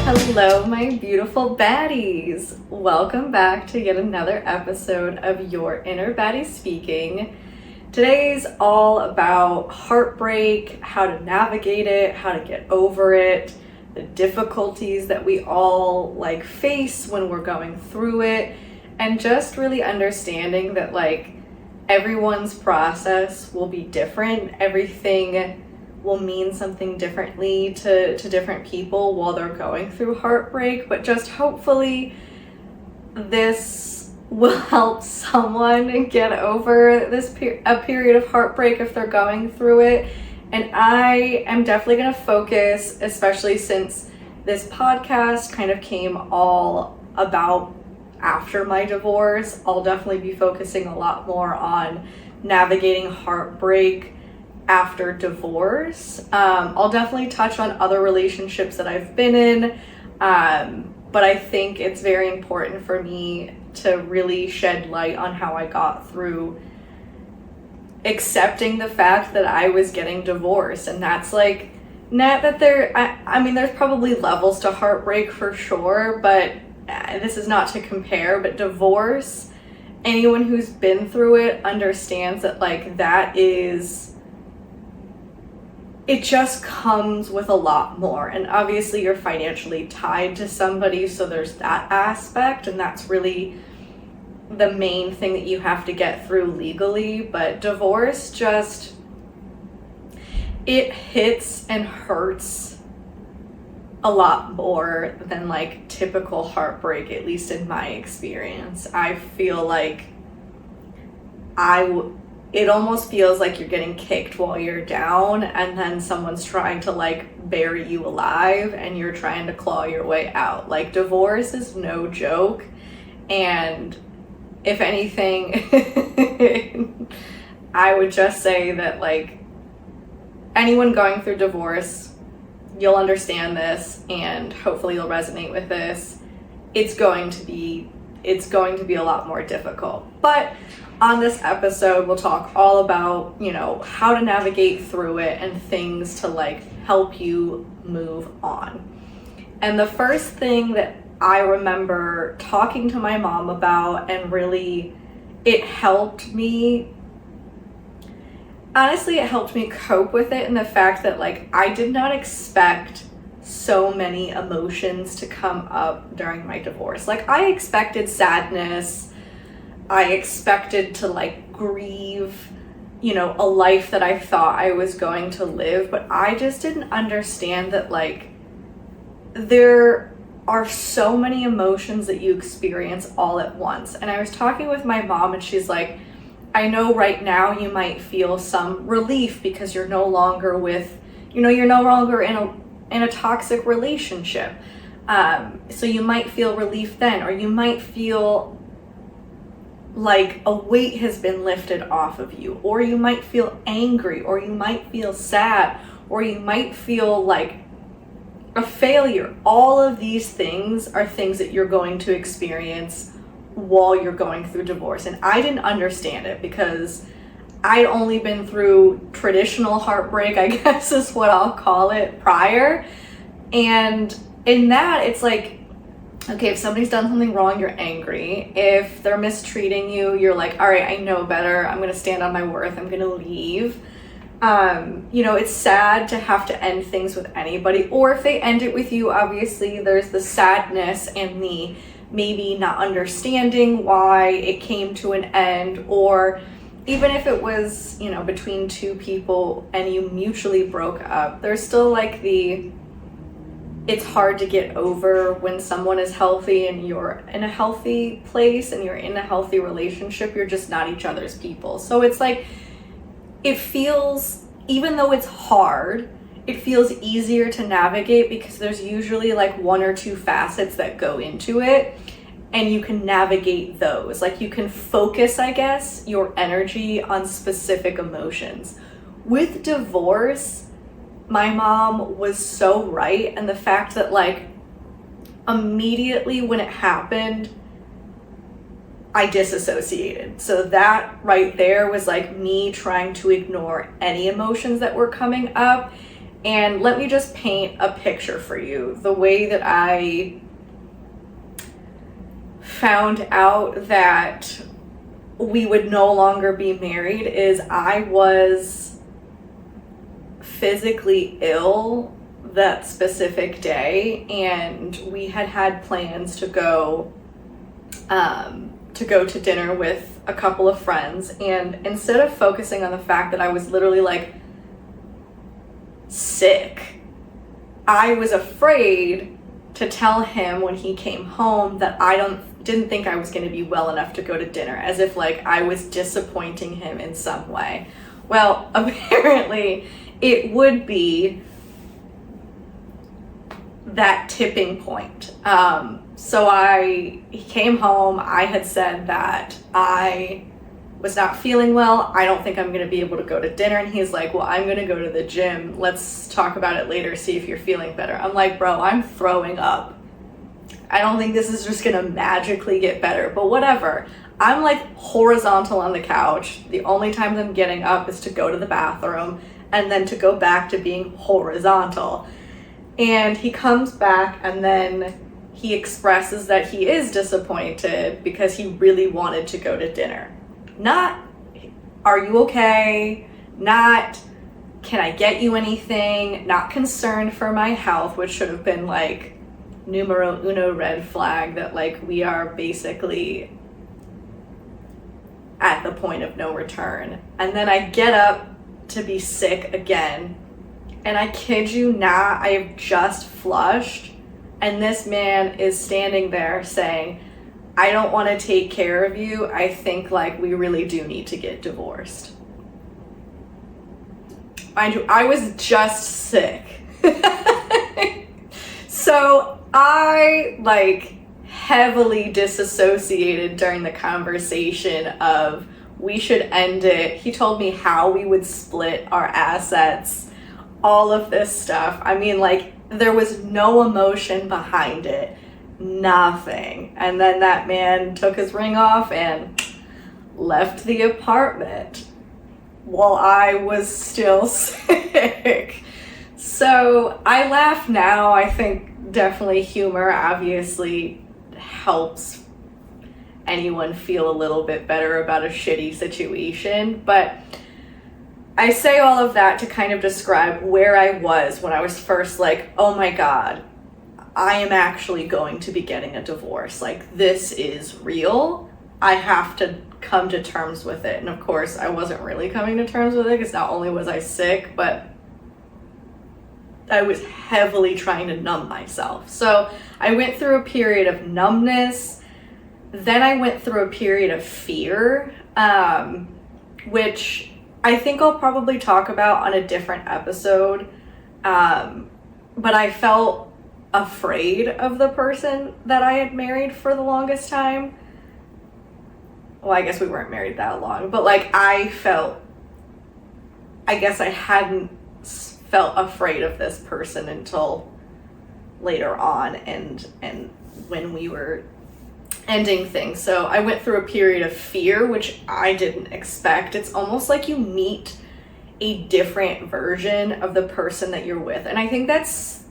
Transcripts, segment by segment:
Hello, my beautiful baddies. Welcome back to yet another episode of Your Inner Baddie Speaking. Today's all about heartbreak, how to navigate it, how to get over it, the difficulties that we all face when we're going through it, and just really understanding that everyone's process will be different. Everything will mean something differently to different people while they're going through heartbreak, but just hopefully this will help someone get over a period of heartbreak if they're going through it. And I am definitely going to focus, especially since this podcast kind of came all about after my divorce, I'll definitely be focusing a lot more on navigating heartbreak after divorce. I'll definitely touch on other relationships that I've been in, but I think it's very important for me to really shed light on how I got through accepting the fact that I was getting divorced. And that's not that I mean there's probably levels to heartbreak for sure, but this is not to compare, but divorce, anyone who's been through it understands that that is, it just comes with a lot more. And obviously you're financially tied to somebody, so there's that aspect, and that's really the main thing that you have to get through legally. But divorce just, it hits and hurts a lot more than typical heartbreak, at least in my experience. I feel it almost feels like you're getting kicked while you're down, and then someone's trying to bury you alive and you're trying to claw your way out. Divorce is no joke. And if anything, I would just say that anyone going through divorce, you'll understand this, and hopefully you'll resonate with this. It's going to be a lot more difficult. But on this episode, we'll talk all about, how to navigate through it and things to help you move on. And the first thing that I remember talking to my mom about, and really it helped me cope with it, and the fact that I did not expect so many emotions to come up during my divorce. I expected sadness, I expected to grieve, a life that I thought I was going to live, but I just didn't understand that there are so many emotions that you experience all at once. And I was talking with my mom, and she's like, I know right now you might feel some relief because you're no longer in a toxic relationship. So you might feel relief then, or you might feel a weight has been lifted off of you, or you might feel angry, or you might feel sad, or you might feel a failure. All of these things are things that you're going to experience while you're going through divorce. And I didn't understand it because I'd only been through traditional heartbreak, I guess is what I'll call it, prior. And in that, it's okay, if somebody's done something wrong, you're angry. If they're mistreating you, you're all right, I know better. I'm going to stand on my worth. I'm going to leave. It's sad to have to end things with anybody, or if they end it with you, obviously there's the sadness and the maybe not understanding why it came to an end, or even if it was, between two people and you mutually broke up, there's still it's hard to get over when someone is healthy and you're in a healthy place and you're in a healthy relationship. You're just not each other's people. So it's it feels, even though it's hard, it feels easier to navigate because there's usually one or two facets that go into it, and you can navigate those. You can focus, I guess, your energy on specific emotions. With divorce, my mom was so right, and the fact that immediately when it happened, I disassociated. So that right there was me trying to ignore any emotions that were coming up. And let me just paint a picture for you. The way that I found out that we would no longer be married is I was physically ill that specific day, and we had plans to go to dinner with a couple of friends. And instead of focusing on the fact that I was literally like sick, I was afraid to tell him when he came home that I didn't think I was going to be well enough to go to dinner, as if like I was disappointing him in some way. Well, apparently it would be that tipping point. So he came home. I had said that I was not feeling well. I don't think I'm going to be able to go to dinner. And he's like, well, I'm going to go to the gym. Let's talk about it later, see if you're feeling better. I'm like, bro, I'm throwing up. I don't think this is just going to magically get better, but whatever. I'm like horizontal on the couch. The only times I'm getting up is to go to the bathroom and then to go back to being horizontal. And he comes back, and then he expresses that he is disappointed because he really wanted to go to dinner. Not, are you okay? Not, can I get you anything? Not concerned for my health, which should have been like numero uno red flag that like we are basically at the point of no return. And then I get up to be sick again. And I kid you not, I have just flushed, and this man is standing there saying, I don't want to take care of you. I think like we really do need to get divorced. Mind you, I was just sick. So I like heavily disassociated during the conversation of we should end it. He told me how we would split our assets, all of this stuff. I mean, like, there was no emotion behind it, nothing. And then that man took his ring off and left the apartment while I was still sick. So I laugh now. I think definitely humor obviously helps anyone feel a little bit better about a shitty situation. But I say all of that to kind of describe where I was when I was first like, oh my God, I am actually going to be getting a divorce. Like, this is real. I have to come to terms with it. And of course, I wasn't really coming to terms with it because not only was I sick, but I was heavily trying to numb myself. So I went through a period of numbness. Then I went through a period of fear, which I think I'll probably talk about on a different episode. But I felt afraid of the person that I had married for the longest time. Well, I guess we weren't married that long, but like I guess I hadn't felt afraid of this person until later on and when we were ending things. So I went through a period of fear, which I didn't expect. It's almost like you meet a different version of the person that you're with. And I think that's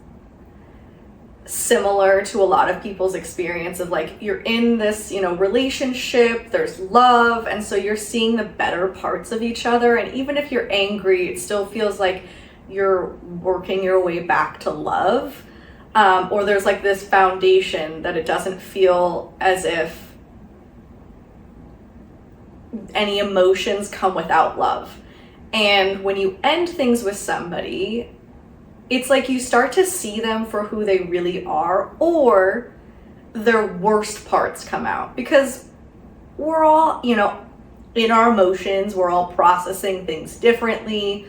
similar to a lot of people's experience of like, you're in this, relationship, there's love, and so you're seeing the better parts of each other. And even if you're angry, it still feels like you're working your way back to love. Or there's like this foundation that it doesn't feel as if any emotions come without love. And when you end things with somebody, it's like you start to see them for who they really are, or their worst parts come out, because we're all, in our emotions, we're all processing things differently.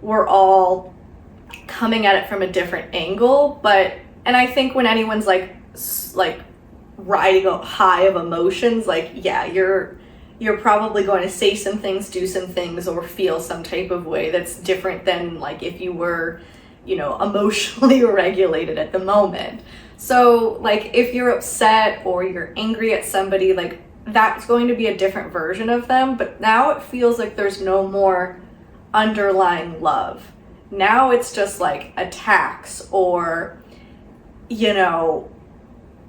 We're all coming at it from a different angle, and I think when anyone's like riding a high of emotions, like, yeah, you're probably going to say some things, do some things, or feel some type of way that's different than like if you were, emotionally regulated at the moment. So like if you're upset or you're angry at somebody, like that's going to be a different version of them, but now it feels like there's no more underlying love. Now it's just like attacks or, you know,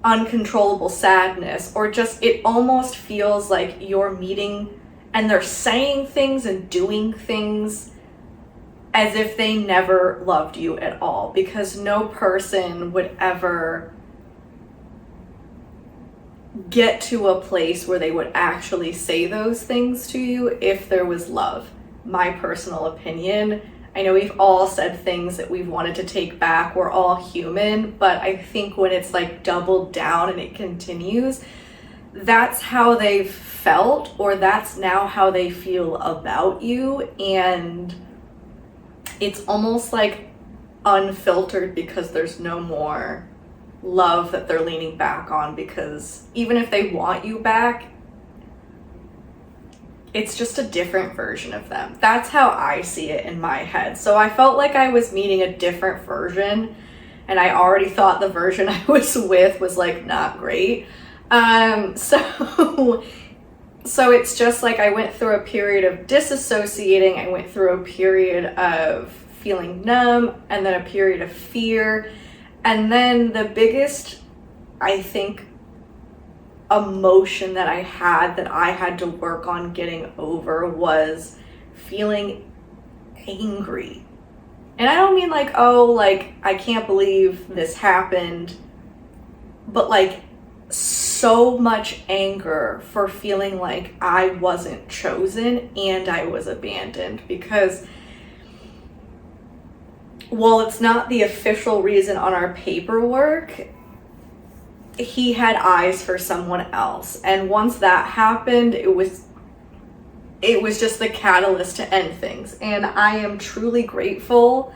uncontrollable sadness, or just it almost feels like you're meeting and they're saying things and doing things as if they never loved you at all, because no person would ever get to a place where they would actually say those things to you if there was love. My personal opinion. I know we've all said things that we've wanted to take back. We're all human, but I think when it's like doubled down and it continues, that's how they've felt, or that's now how they feel about you. And it's almost like unfiltered because there's no more love that they're leaning back on, because even if they want you back, it's just a different version of them. That's how I see it in my head. So I felt like I was meeting a different version, and I already thought the version I was with was like not great. So it's just like I went through a period of disassociating, I went through a period of feeling numb, and then a period of fear. And then the biggest, I think, emotion that I had to work on getting over was feeling angry. And I don't mean like, oh, like I can't believe this happened, but like so much anger for feeling like I wasn't chosen and I was abandoned. Because while it's not the official reason on our paperwork, he had eyes for someone else. And once that happened, it was just the catalyst to end things. And I am truly grateful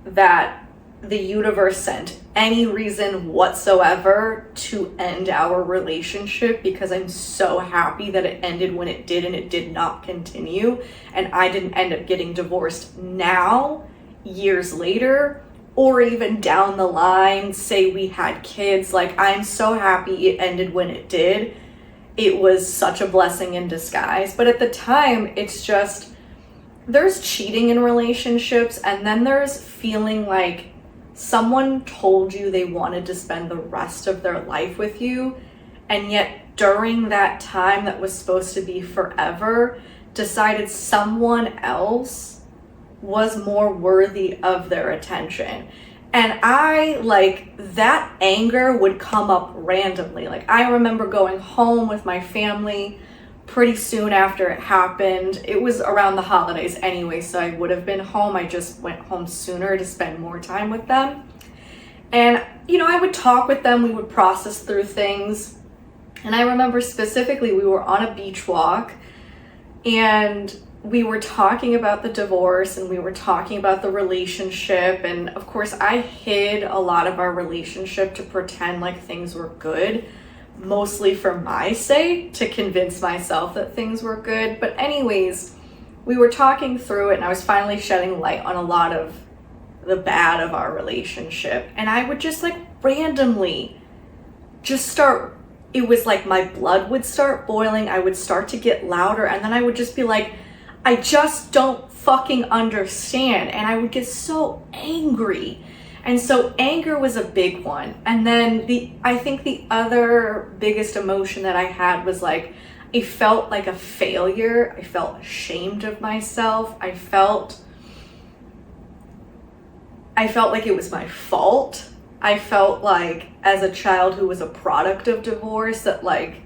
that the universe sent any reason whatsoever to end our relationship, because I'm so happy that it ended when it did and it did not continue. And I didn't end up getting divorced now, years later, or even down the line, say we had kids. Like, I'm so happy it ended when it did. It was such a blessing in disguise. But at the time, it's just, there's cheating in relationships, and then there's feeling like someone told you they wanted to spend the rest of their life with you, and yet during that time that was supposed to be forever, decided someone else was more worthy of their attention. And I, like, that anger would come up randomly. Like, I remember going home with my family pretty soon after it happened. It was around the holidays anyway, so I would have been home. I just went home sooner to spend more time with them. And, you know, I would talk with them, we would process through things. And I remember specifically, we were on a beach walk, and we were talking about the divorce, and we were talking about the relationship. And of course, I hid a lot of our relationship to pretend like things were good, mostly for my sake, to convince myself that things were good. But anyways, we were talking through it, and I was finally shedding light on a lot of the bad of our relationship. And I would just like randomly just start, it was like my blood would start boiling, I would start to get louder, and then I would just be like, I just don't fucking understand. And I would get so angry. And so anger was a big one. And then I think the other biggest emotion that I had was like, I felt like a failure. I felt ashamed of myself. I felt like it was my fault. I felt like, as a child who was a product of divorce, that like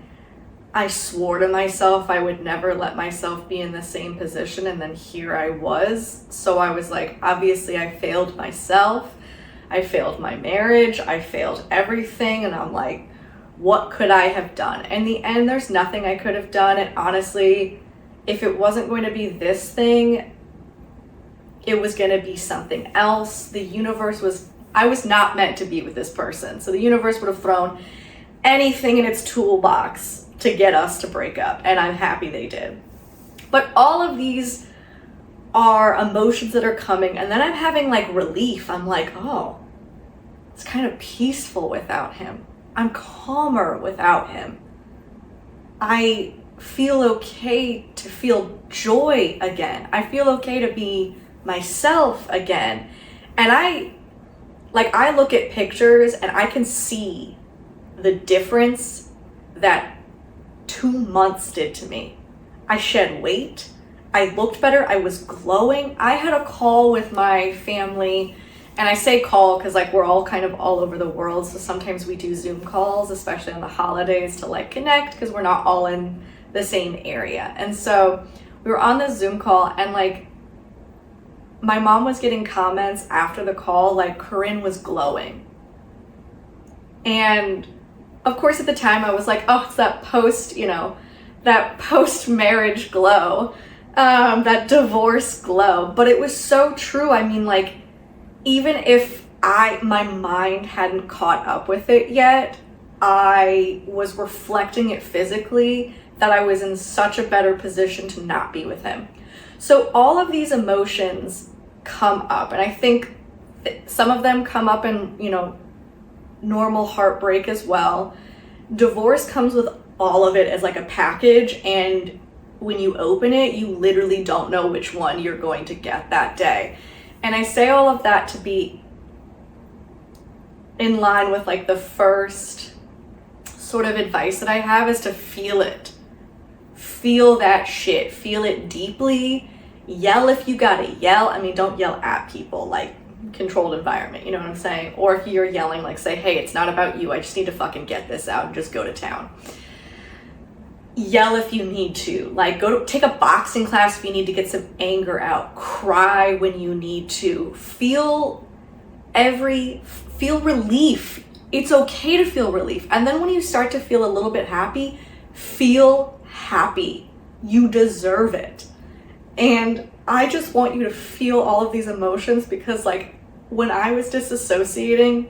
I swore to myself I would never let myself be in the same position, and then here I was. So I was like, obviously I failed myself, I failed my marriage, I failed everything, and I'm like, what could I have done? In the end, there's nothing I could have done. And honestly, if it wasn't going to be this thing, it was going to be something else. The universe was, I was not meant to be with this person. So the universe would have thrown anything in its toolbox to get us to break up, and I'm happy they did. But all of these are emotions that are coming, and then I'm having like relief. I'm like, oh, it's kind of peaceful without him. I'm calmer without him. I feel okay to feel joy again. I feel okay to be myself again. And I look at pictures and I can see the difference that 2 months did to me. I shed weight. I looked better. I was glowing. I had a call with my family, and I say call because like we're all kind of all over the world. So sometimes we do Zoom calls, especially on the holidays, to like connect because we're not all in the same area. And so we were on this Zoom call, and like my mom was getting comments after the call like Corinne was glowing. And of course at the time I was like, oh, it's that post-marriage glow, that divorce glow. But it was so true. I mean, like, even if my mind hadn't caught up with it yet, I was reflecting it physically that I was in such a better position to not be with him. So all of these emotions come up, and I think some of them come up in, normal heartbreak as well. Divorce comes with all of it as like a package, and when you open it, you literally don't know which one you're going to get that day. And I say all of that to be in line with like the first sort of advice that I have is to feel it. Feel that shit. Feel it deeply. Yell if you gotta yell. I mean, don't yell at people, like controlled environment, you know what I'm saying? Or if you're yelling, like say, hey, it's not about you. I just need to fucking get this out and just go to town. Yell if you need to, like take a boxing class if you need to get some anger out. Cry when you need to. Feel relief. It's okay to feel relief. And then when you start to feel a little bit happy, feel happy. You deserve it. And I just want you to feel all of these emotions, because like when I was disassociating,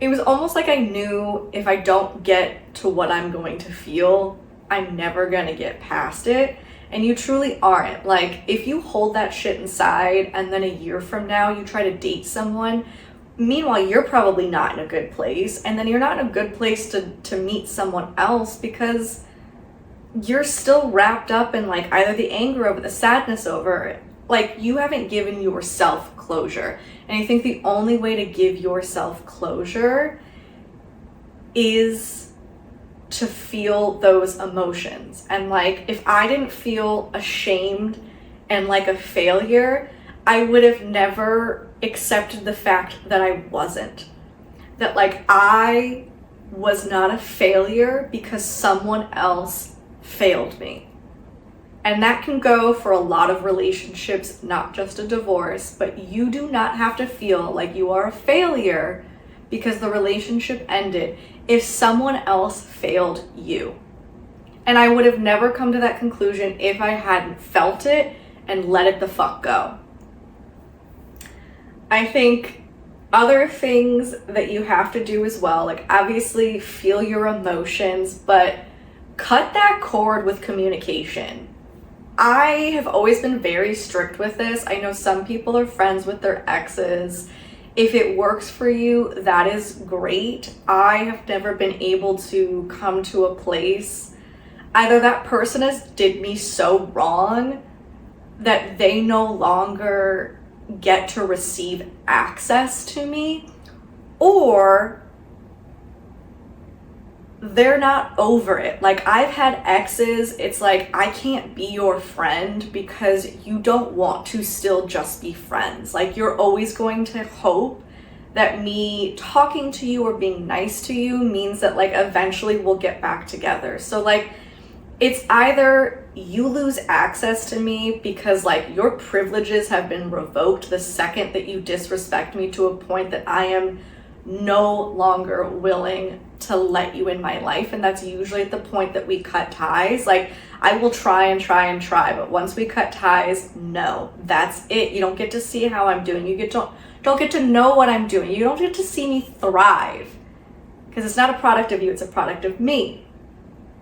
it was almost like I knew if I don't get to what I'm going to feel, I'm never gonna get past it. And you truly aren't. Like if you hold that shit inside and then a year from now you try to date someone, meanwhile you're probably not in a good place, and then you're not in a good place to meet someone else because you're still wrapped up in like either the anger over, the sadness over it. Like you haven't given yourself closure. And I think the only way to give yourself closure is to feel those emotions. And like if I didn't feel ashamed and like a failure, I would have never accepted the fact that I wasn't. That like I was not a failure because someone else failed me. And that can go for a lot of relationships, not just a divorce, but you do not have to feel like you are a failure because the relationship ended if someone else failed you. And I would have never come to that conclusion if I hadn't felt it and let it the fuck go. I think other things that you have to do as well, like obviously feel your emotions, but cut that cord with communication. I have always been very strict with this. I know some people are friends with their exes. If it works for you, that is great. I have never been able to come to a place, either that person has did me so wrong that they no longer get to receive access to me, or they're not over it. Like I've had exes, it's like I can't be your friend because you don't want to still just be friends. Like you're always going to hope that me talking to you or being nice to you means that like eventually we'll get back together. So like it's either you lose access to me because like your privileges have been revoked the second that you disrespect me to a point that I am no longer willing to let you in my life. And that's usually at the point that we cut ties. Like I will try and try, but once we cut ties, no, that's it. You don't get to see how I'm doing. Don't get to know what I'm doing. You don't get to see me thrive because it's not a product of you, it's a product of me.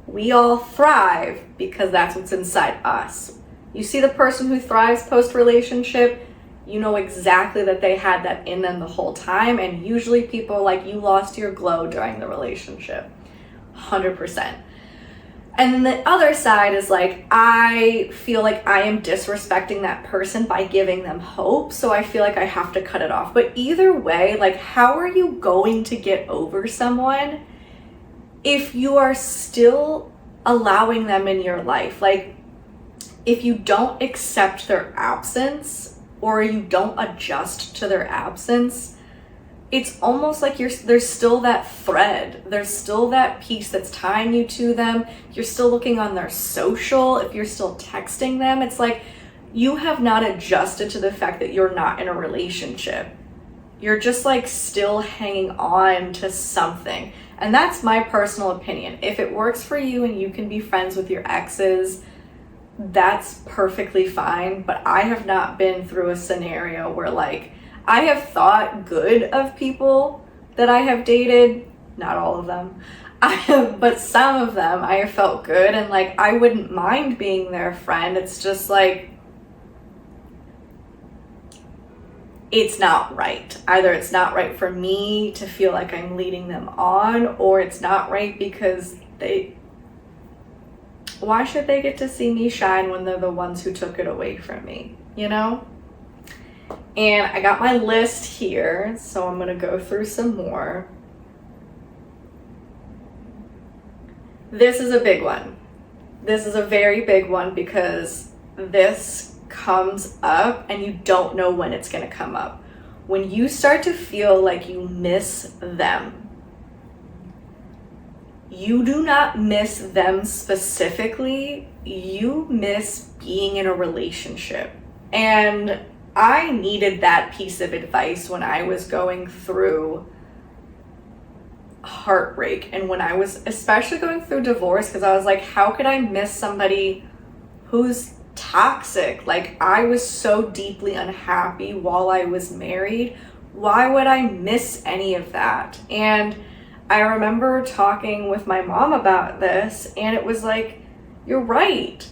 We all thrive because that's what's inside us. You see the person who thrives post-relationship, you know exactly that they had that in them the whole time. And usually people are like, you lost your glow during the relationship. 100%. And then the other side is like, I feel like I am disrespecting that person by giving them hope, so I feel like I have to cut it off. But either way, like, how are you going to get over someone if you are still allowing them in your life? Like, if you don't accept their absence or you don't adjust to their absence, it's almost like there's still that thread. There's still that piece that's tying you to them. You're still looking on their social. If you're still texting them, it's like you have not adjusted to the fact that you're not in a relationship. You're just like still hanging on to something. And that's my personal opinion. If it works for you and you can be friends with your exes, that's perfectly fine. But I have not been through a scenario where like, I have thought good of people that I have dated, not all of them, but some of them I have felt good, and like I wouldn't mind being their friend. It's just like, it's not right. Either it's not right for me to feel like I'm leading them on, or it's not right because why should they get to see me shine when they're the ones who took it away from me, you know? And I got my list here, so I'm going to go through some more. This is a big one. This is a very big one because this comes up and you don't know when it's going to come up. When you start to feel like you miss them, you do not miss them specifically, you miss being in a relationship. And I needed that piece of advice when I was going through heartbreak and when I was especially going through divorce, because I was like, how could I miss somebody who's toxic? Like, I was so deeply unhappy while I was married. Why would I miss any of that? And I remember talking with my mom about this, and it was like, you're right.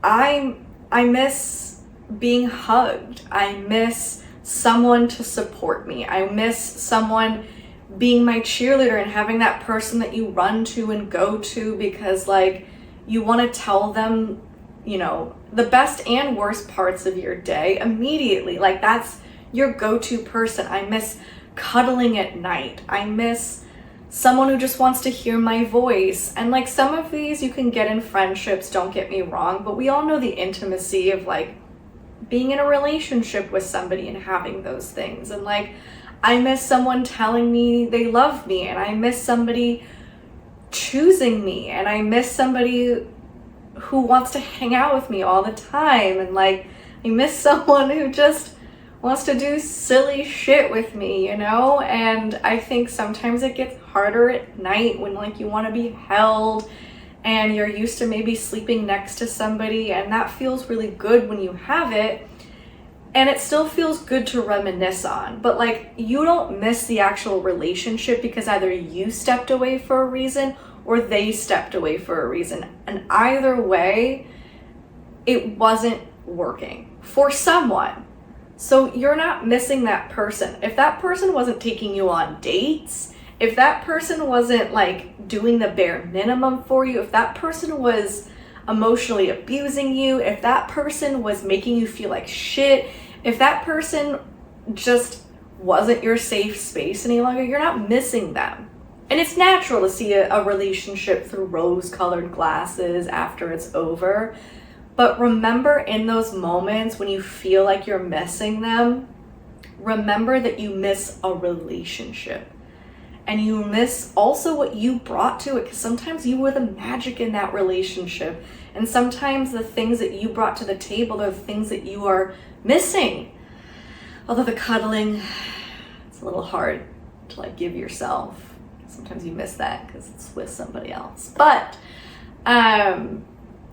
I miss being hugged. I miss someone to support me. I miss someone being my cheerleader and having that person that you run to and go to because like you want to tell them, you know, the best and worst parts of your day immediately. Like that's your go-to person. I miss cuddling at night. I miss someone who just wants to hear my voice. And like some of these you can get in friendships, don't get me wrong, but we all know the intimacy of like being in a relationship with somebody and having those things. And like, I miss someone telling me they love me, and I miss somebody choosing me, and I miss somebody who wants to hang out with me all the time. And like, I miss someone who just wants to do silly shit with me, you know? And I think sometimes it gets harder at night when like you want to be held and you're used to maybe sleeping next to somebody, and that feels really good when you have it, and it still feels good to reminisce on. But like, you don't miss the actual relationship because either you stepped away for a reason or they stepped away for a reason, and either way it wasn't working for someone. So you're not missing that person. If that person wasn't taking you on dates, if that person wasn't like doing the bare minimum for you, if that person was emotionally abusing you, if that person was making you feel like shit, if that person just wasn't your safe space any longer, you're not missing them. And it's natural to see a relationship through rose-colored glasses after it's over. But remember, in those moments when you feel like you're missing them, remember that you miss a relationship. And you miss also what you brought to it, because sometimes you were the magic in that relationship. And sometimes the things that you brought to the table are the things that you are missing. Although the cuddling, it's a little hard to like give yourself. Sometimes you miss that because it's with somebody else. But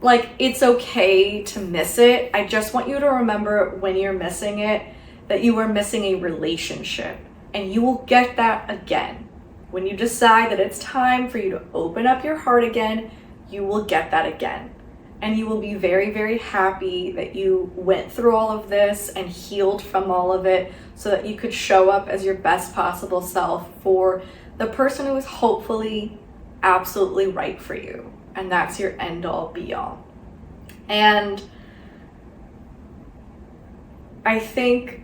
like, it's okay to miss it. I just want you to remember when you're missing it that you are missing a relationship, and you will get that again. When you decide that it's time for you to open up your heart again, you will get that again. And you will be very, very happy that you went through all of this and healed from all of it so that you could show up as your best possible self for the person who is hopefully absolutely right for you. and that's your end all be all. And I think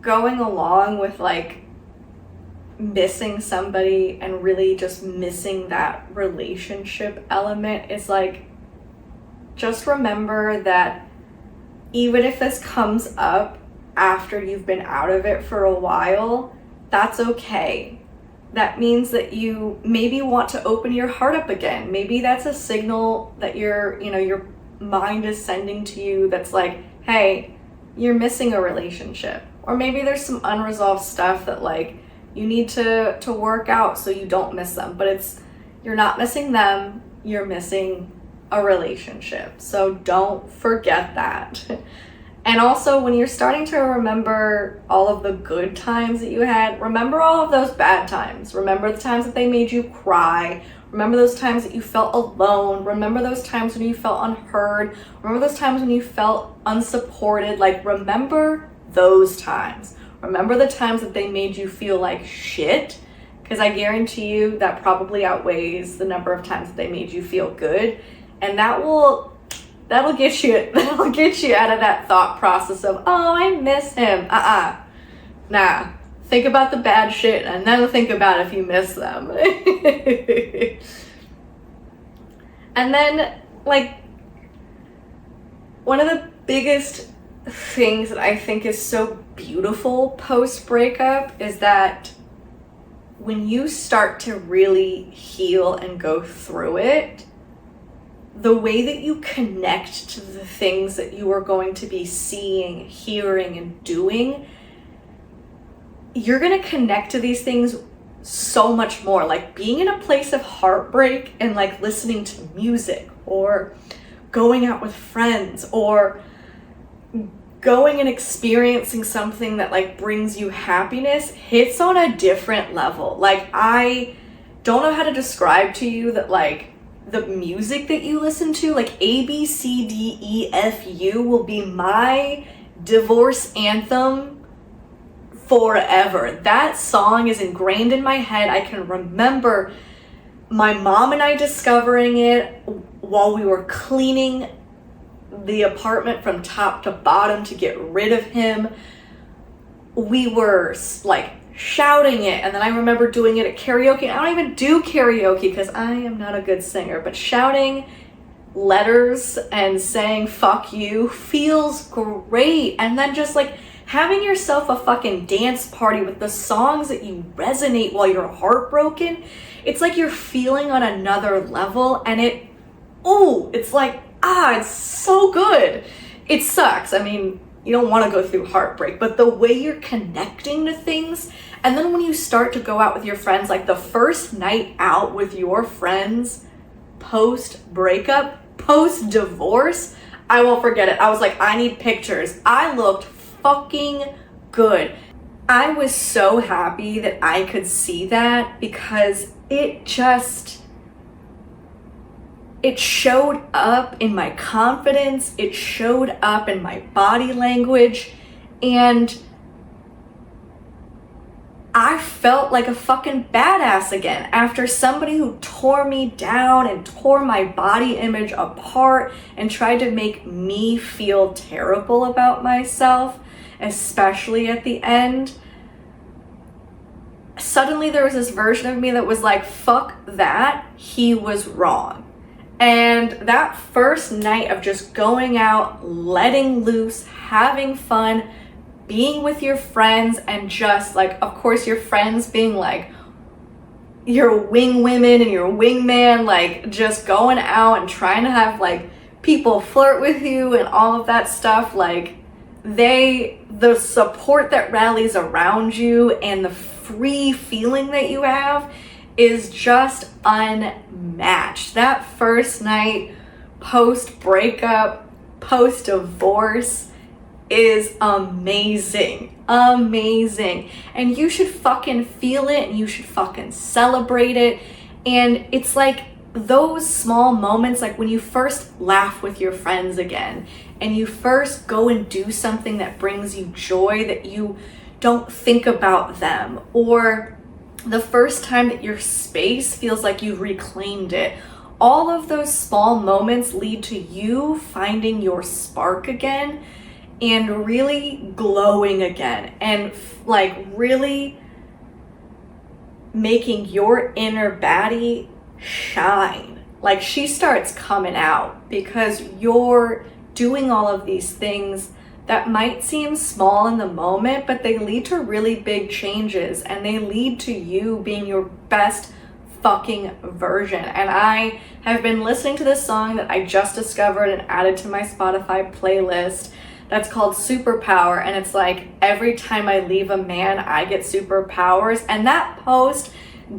going along with like missing somebody and really just missing that relationship element is like, just remember that even if this comes up after you've been out of it for a while, that's okay. That means that you maybe want to open your heart up again. Maybe that's a signal that your mind is sending to you that's like, hey, you're missing a relationship. Or maybe there's some unresolved stuff that like you need to work out so you don't miss them. But you're not missing them, you're missing a relationship. So don't forget that. And also, when you're starting to remember all of the good times that you had, remember all of those bad times. Remember the times that they made you cry. Remember those times that you felt alone. Remember those times when you felt unheard. Remember those times when you felt unsupported. Like, remember those times. Remember the times that they made you feel like shit, because I guarantee you that probably outweighs the number of times that they made you feel good. And that'll get you out of that thought process of, oh, I miss him. Nah. Think about the bad shit and then think about if you miss them. And then, like, one of the biggest things that I think is so beautiful post-breakup is that when you start to really heal and go through it, the way that you connect to the things that you are going to be seeing, hearing, and doing, you're going to connect to these things so much more. Like being in a place of heartbreak and like listening to music or going out with friends or going and experiencing something that like brings you happiness hits on a different level. Like, I don't know how to describe to you that like the music that you listen to, like ABCDEFU will be my divorce anthem forever. That song is ingrained in my head. I can remember my mom and I discovering it while we were cleaning the apartment from top to bottom to get rid of him. We were like shouting it, and then I remember doing it at karaoke. I don't even do karaoke because I am not a good singer, but shouting letters and saying fuck you feels great. And then just like having yourself a fucking dance party with the songs that you resonate while you're heartbroken, it's like you're feeling on another level, and it's like, it's so good. It sucks. I mean, you don't want to go through heartbreak, but the way you're connecting to things, and then when you start to go out with your friends, like the first night out with your friends, post-breakup, post-divorce, I won't forget it. I was like, I need pictures. I looked fucking good. I was so happy that I could see that because it showed up in my confidence, it showed up in my body language, and I felt like a fucking badass again after somebody who tore me down and tore my body image apart and tried to make me feel terrible about myself, especially at the end. Suddenly there was this version of me that was like, fuck that, he was wrong. And that first night of just going out, letting loose, having fun, being with your friends, and just like, of course, your friends being like your wing women and your wingman, like just going out and trying to have like people flirt with you and all of that stuff. Like the support that rallies around you and the free feeling that you have is just unmatched. That first night, post-breakup, post-divorce is amazing. Amazing. And you should fucking feel it and you should fucking celebrate it. And it's like those small moments, like when you first laugh with your friends again and you first go and do something that brings you joy, that you don't think about them, or the first time that your space feels like you've reclaimed it, all of those small moments lead to you finding your spark again and really glowing again, and like really making your inner baddie shine. Like, she starts coming out because you're doing all of these things that might seem small in the moment, but they lead to really big changes, and they lead to you being your best fucking version. And I have been listening to this song that I just discovered and added to my Spotify playlist that's called Superpower, and it's like, every time I leave a man, I get superpowers. And that post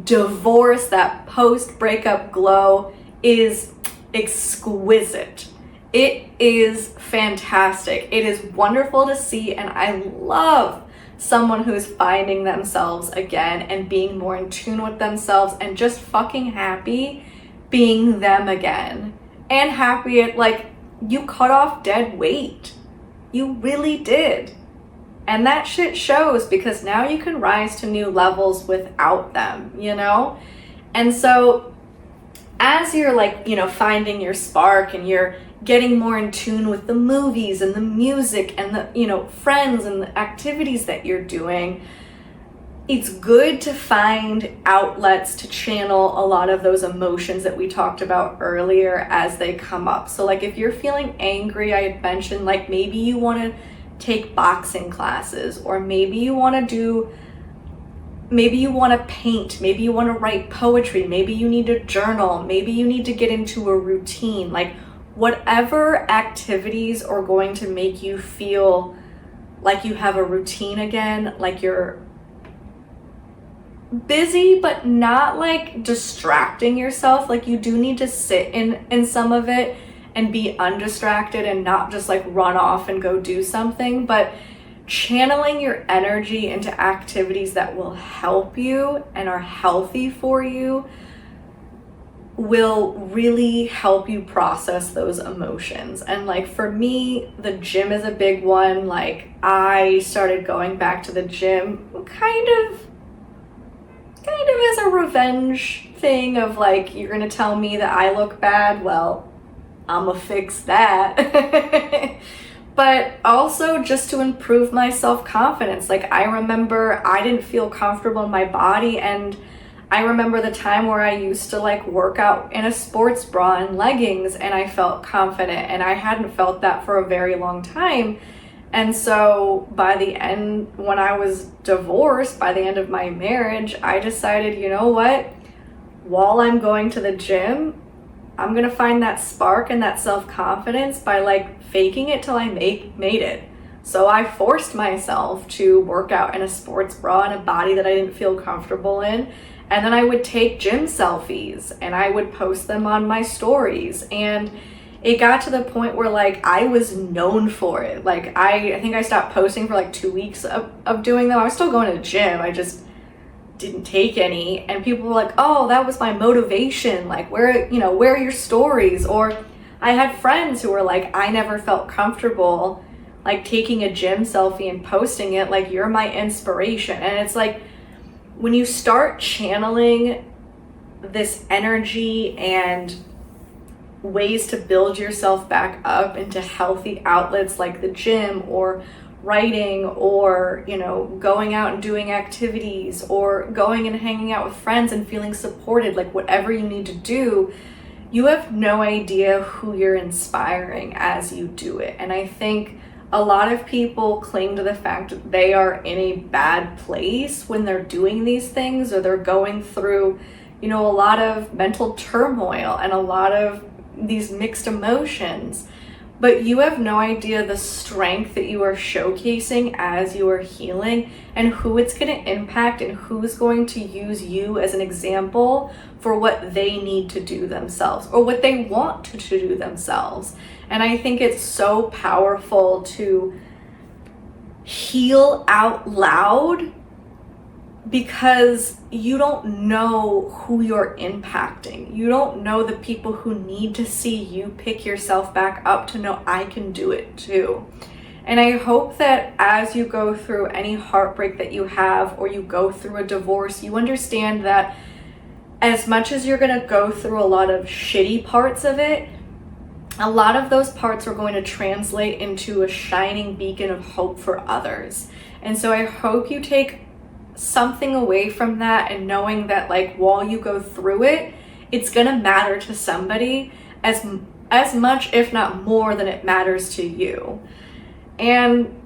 divorce, that post breakup glow is exquisite. It is fantastic. It is wonderful to see, and I love someone who's finding themselves again and being more in tune with themselves and just fucking happy being them again. And happy at, like, you cut off dead weight. You really did. And that shit shows, because now you can rise to new levels without them, you know? And so as you're like, you know, finding your spark and you're getting more in tune with the movies and the music and the, you know, friends and the activities that you're doing, it's good to find outlets to channel a lot of those emotions that we talked about earlier as they come up. So like, if you're feeling angry, I had mentioned, like, maybe you want to take boxing classes, or maybe you want to paint, maybe you want to write poetry, maybe you need to journal, maybe you need to get into a routine. Like, whatever activities are going to make you feel like you have a routine again, like you're busy but not like distracting yourself. Like, you do need to sit in some of it and be undistracted and not just like run off and go do something, but channeling your energy into activities that will help you and are healthy for you will really help you process those emotions. And like, for me, the gym is a big one. Like, I started going back to the gym kind of as a revenge thing of like, you're gonna tell me that I look bad, well, I'ma fix that. But also just to improve my self-confidence. Like, I remember I didn't feel comfortable in my body, and I remember the time where I used to like work out in a sports bra and leggings and I felt confident, and I hadn't felt that for a very long time. And so by the end, when I was divorced, by the end of my marriage, I decided, you know what? While I'm going to the gym, I'm gonna find that spark and that self-confidence by like faking it till I made it. So I forced myself to work out in a sports bra and a body that I didn't feel comfortable in. And then I would take gym selfies and I would post them on my stories. And it got to the point where like I was known for it. Like, I think I stopped posting for like 2 weeks of doing them. I was still going to the gym, I just didn't take any. And people were like, oh, that was my motivation. Like, where are your stories? Or I had friends who were like, I never felt comfortable like taking a gym selfie and posting it. Like, you're my inspiration. And it's like, when you start channeling this energy and ways to build yourself back up into healthy outlets like the gym or writing or, you know, going out and doing activities or going and hanging out with friends and feeling supported, like whatever you need to do, you have no idea who you're inspiring as you do it. And I think a lot of people cling to the fact that they are in a bad place when they're doing these things, or they're going through, you know, a lot of mental turmoil and a lot of these mixed emotions. But you have no idea the strength that you are showcasing as you are healing, and who it's going to impact, and who's going to use you as an example for what they need to do themselves or what they want to do themselves. And I think it's so powerful to heal out loud, because you don't know who you're impacting. You don't know the people who need to see you pick yourself back up to know I can do it too. And I hope that as you go through any heartbreak that you have, or you go through a divorce, you understand that as much as you're going to go through a lot of shitty parts of it, a lot of those parts are going to translate into a shining beacon of hope for others. And so I hope you take something away from that, and knowing that like while you go through it, it's going to matter to somebody as much, if not more, than it matters to you. And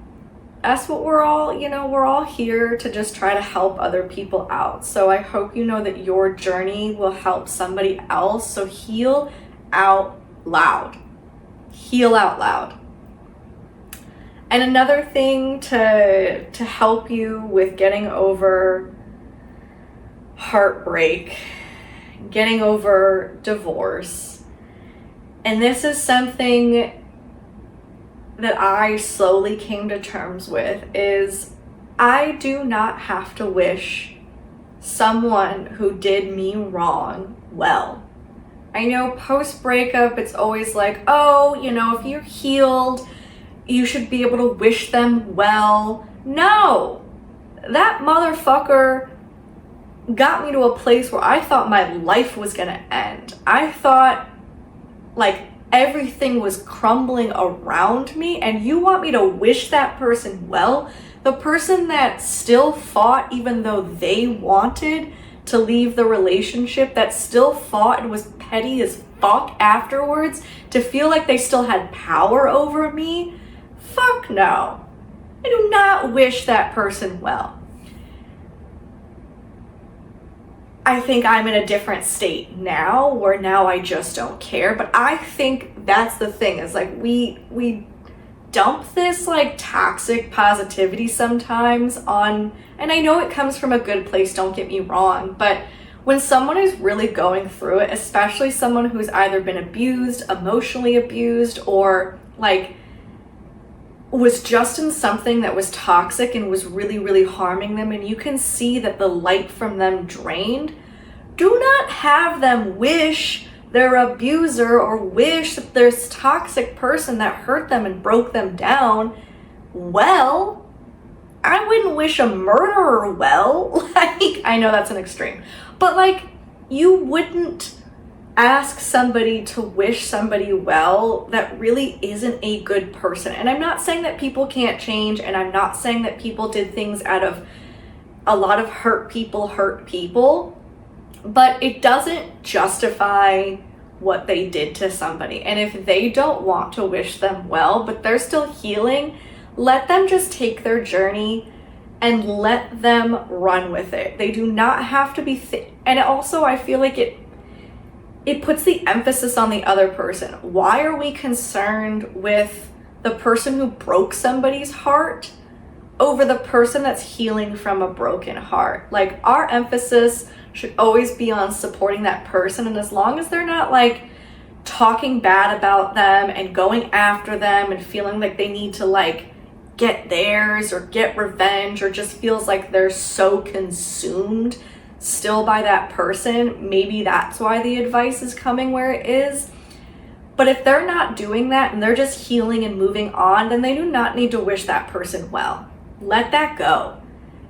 that's what we're all here to just try to help other people out. So I hope you know that your journey will help somebody else. So heal out loud. Heal out loud. And another thing to help you with getting over heartbreak, getting over divorce, and this is something that I slowly came to terms with, is I do not have to wish someone who did me wrong well. I know post-breakup, it's always like, oh, if you're healed, you should be able to wish them well. No, that motherfucker got me to a place where I thought my life was gonna end. I thought like everything was crumbling around me, and you want me to wish that person well? The person that still fought even though they wanted to leave the relationship, that still fought and was petty as fuck afterwards to feel like they still had power over me? Fuck no. I do not wish that person well. I think I'm in a different state now, where now I just don't care. But I think that's the thing, is like we dump this like toxic positivity sometimes on, and I know it comes from a good place, don't get me wrong, but when someone is really going through it, especially someone who's either been abused, emotionally abused, or like was just in something that was toxic and was really, really harming them, and you can see that the light from them drained, do not have them wish their abuser or wish that this toxic person that hurt them and broke them down well. I wouldn't wish a murderer well. Like, I know that's an extreme, but like, you wouldn't ask somebody to wish somebody well that really isn't a good person. And I'm not saying that people can't change, and I'm not saying that people did things out of a lot of hurt people, but it doesn't justify what they did to somebody. And if they don't want to wish them well, but they're still healing, let them just take their journey and let them run with it. They do not have to be and also I feel like it puts the emphasis on the other person. Why are we concerned with the person who broke somebody's heart over the person that's healing from a broken heart? Like, our emphasis should always be on supporting that person, and as long as they're not like talking bad about them and going after them and feeling like they need to like get theirs or get revenge, or just feels like they're so consumed still by that person, maybe that's why the advice is coming where it is. But if they're not doing that and they're just healing and moving on, then they do not need to wish that person well. Let that go.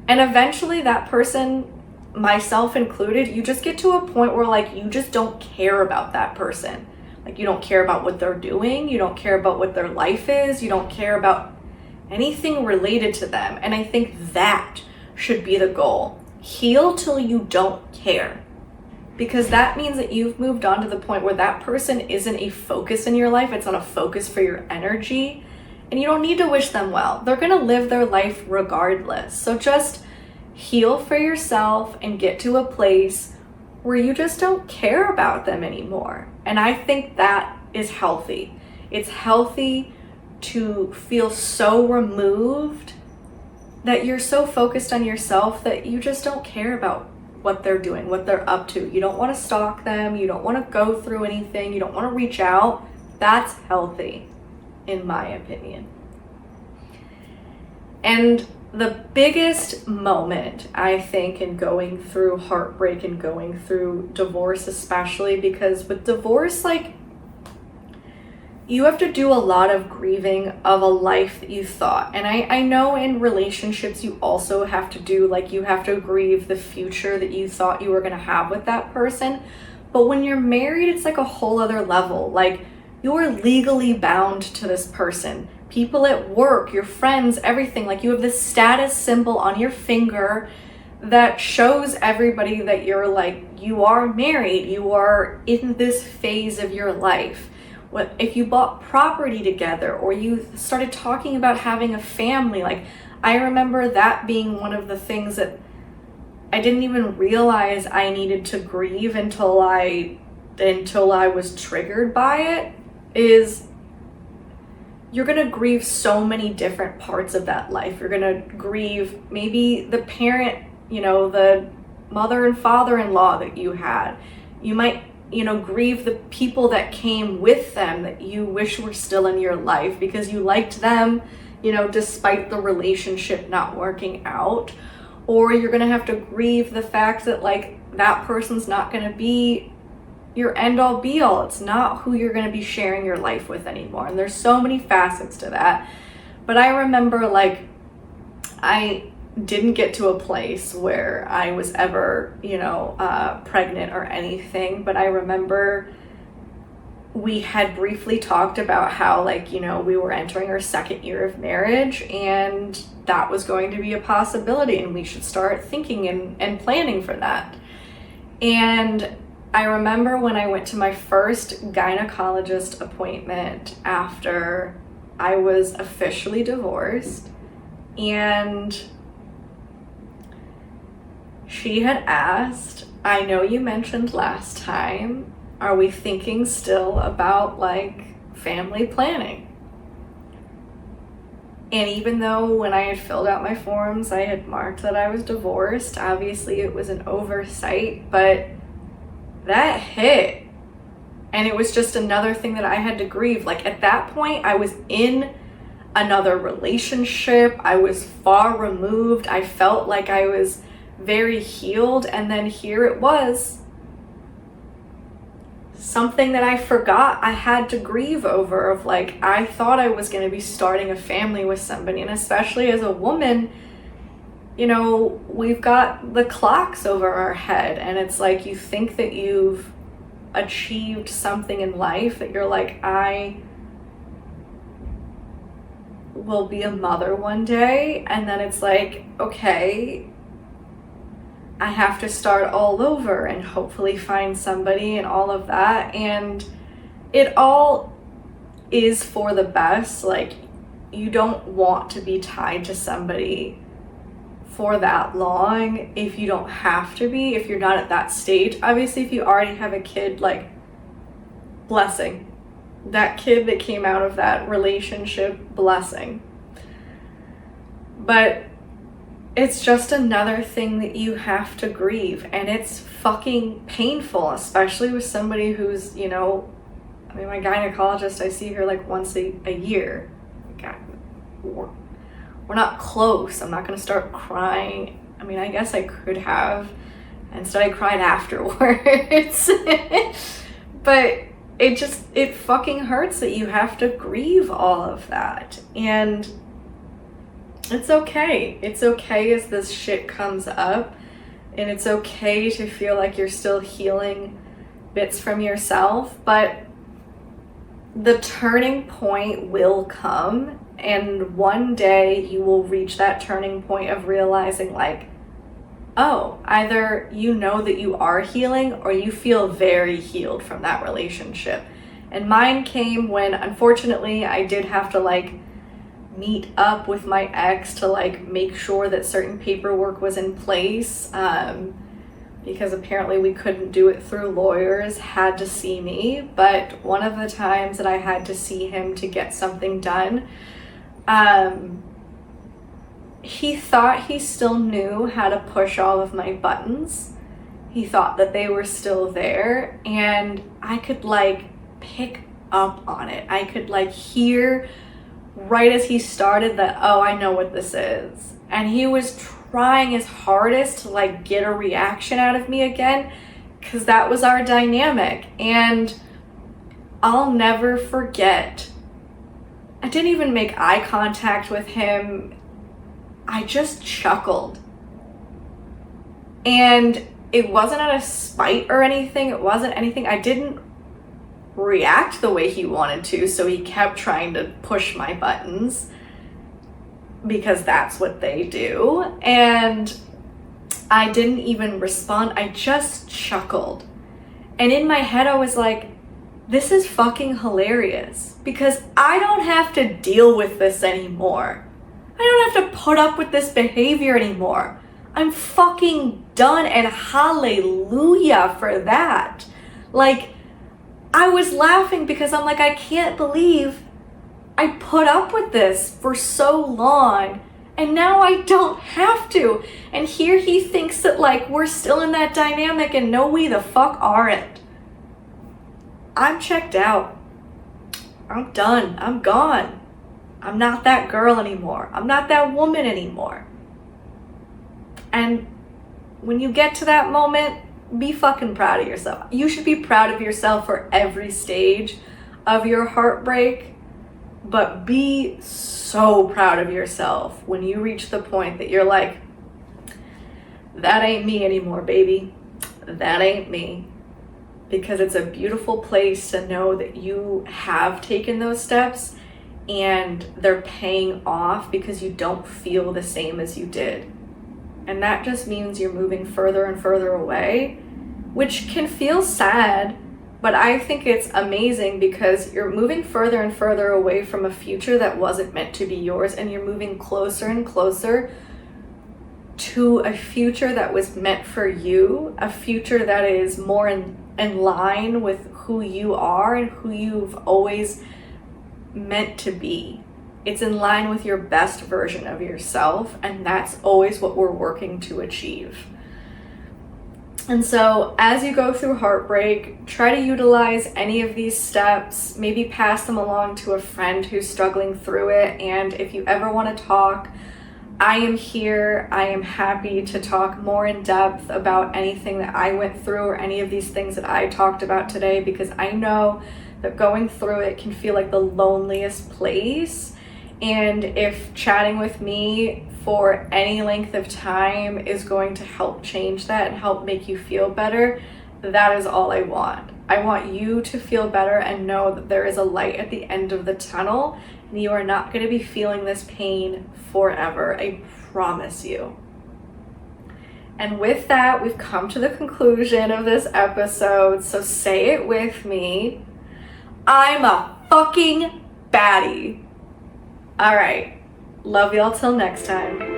And eventually that person, myself included, you just get to a point where like you just don't care about that person. Like, you don't care about what they're doing, you don't care about what their life is, you don't care about anything related to them. And I think that should be the goal. Heal till you don't care, because that means that you've moved on to the point where that person isn't a focus in your life. It's not a focus for your energy, and you don't need to wish them well. They're going to live their life regardless. So just heal for yourself and get to a place where you just don't care about them anymore. And I think that is healthy. It's healthy to feel so removed that you're so focused on yourself that you just don't care about what they're doing, what they're up to. You don't want to stalk them. You don't want to go through anything. You don't want to reach out. That's healthy, in my opinion. And the biggest moment, I think, in going through heartbreak and going through divorce, especially because with divorce, like, you have to do a lot of grieving of a life that you thought. And I know in relationships you also have to do, like, you have to grieve the future that you thought you were going to have with that person. But when you're married, it's like a whole other level. Like, you're legally bound to this person. People at work, your friends, everything. Like, you have this status symbol on your finger that shows everybody that you're like, you are married, you are in this phase of your life. What if you bought property together, or you started talking about having a family? Like, I remember that being one of the things that I didn't even realize I needed to grieve until I was triggered by it, is you're going to grieve so many different parts of that life. You're going to grieve maybe the parent, the mother and father-in-law that you had. You might, grieve the people that came with them that you wish were still in your life because you liked them, despite the relationship not working out. Or you're going to have to grieve the fact that, like, that person's not going to be your end-all be-all. It's not who you're going to be sharing your life with anymore. And there's so many facets to that. But I remember, like, I didn't get to a place where I was ever, pregnant or anything. But I remember we had briefly talked about how, like, we were entering our second year of marriage, and that was going to be a possibility, and we should start thinking and planning for that. And I remember when I went to my first gynecologist appointment after I was officially divorced, and she had asked, I know you mentioned last time, are we thinking still about, like, family planning? And even though when I had filled out my forms, I had marked that I was divorced, obviously it was an oversight, but that hit. And it was just another thing that I had to grieve. Like, at that point, I was in another relationship. I was far removed. I felt like I was very healed. And then here it was, something that I forgot I had to grieve over, of, like, I thought I was going to be starting a family with somebody. And especially as a woman, we've got the clocks over our head, and it's like you think that you've achieved something in life, that you're like, I will be a mother one day, and then it's like, okay, I have to start all over and hopefully find somebody and all of that. And it all is for the best. Like, you don't want to be tied to somebody for that long if you don't have to be, if you're not at that stage. Obviously, if you already have a kid, like, blessing. That kid that came out of that relationship, blessing. But it's just another thing that you have to grieve, and it's fucking painful, especially with somebody who's, my gynecologist, I see her like once a year. God, we're not close. I'm not going to start crying. I guess I could have. Instead, I cried afterwards. But it fucking hurts that you have to grieve all of that. And it's okay. It's okay as this shit comes up. And it's okay to feel like you're still healing bits from yourself. But the turning point will come. And one day you will reach that turning point of realizing, like, oh, either you know that you are healing or you feel very healed from that relationship. And mine came when, unfortunately, I did have to, like, meet up with my ex to, like, make sure that certain paperwork was in place, because apparently we couldn't do it through lawyers, had to see me. But one of the times that I had to see him to get something done, he thought he still knew how to push all of my buttons. He thought that they were still there, and I could, like, pick up on it. I could, like, hear right as he started that, oh, I know what this is. And he was trying his hardest to, like, get a reaction out of me again, because that was our dynamic. And I'll never forget. I didn't even make eye contact with him. I just chuckled. And it wasn't out of spite or anything. It wasn't anything. I didn't react the way he wanted to, so he kept trying to push my buttons because that's what they do. And I didn't even respond. I just chuckled. And in my head, I was like, this is fucking hilarious because I don't have to deal with this anymore. I don't have to put up with this behavior anymore. I'm fucking done, and hallelujah for that. Like, I was laughing because I'm like, I can't believe I put up with this for so long and now I don't have to. And here he thinks that like we're still in that dynamic, and no, we the fuck aren't. I'm checked out. I'm done. I'm gone. I'm not that girl anymore. I'm not that woman anymore. And when you get to that moment, be fucking proud of yourself. You should be proud of yourself for every stage of your heartbreak, but be so proud of yourself when you reach the point that you're like, that ain't me anymore, baby. That ain't me. Because it's a beautiful place to know that you have taken those steps and they're paying off because you don't feel the same as you did. And that just means you're moving further and further away, which can feel sad, but I think it's amazing because you're moving further and further away from a future that wasn't meant to be yours, and you're moving closer and closer to a future that was meant for you, a future that is more in line with who you are and who you've always meant to be. It's in line with your best version of yourself, and that's always what we're working to achieve. And so as you go through heartbreak, try to utilize any of these steps, maybe pass them along to a friend who's struggling through it. And if you ever want to talk, I am here. I am happy to talk more in depth about anything that I went through or any of these things that I talked about today, because I know that going through it can feel like the loneliest place. And if chatting with me for any length of time is going to help change that and help make you feel better, that is all I want. I want you to feel better and know that there is a light at the end of the tunnel, and you are not going to be feeling this pain forever. I promise you. And with that, we've come to the conclusion of this episode. So say it with me. I'm a fucking baddie. All right. Love y'all till next time.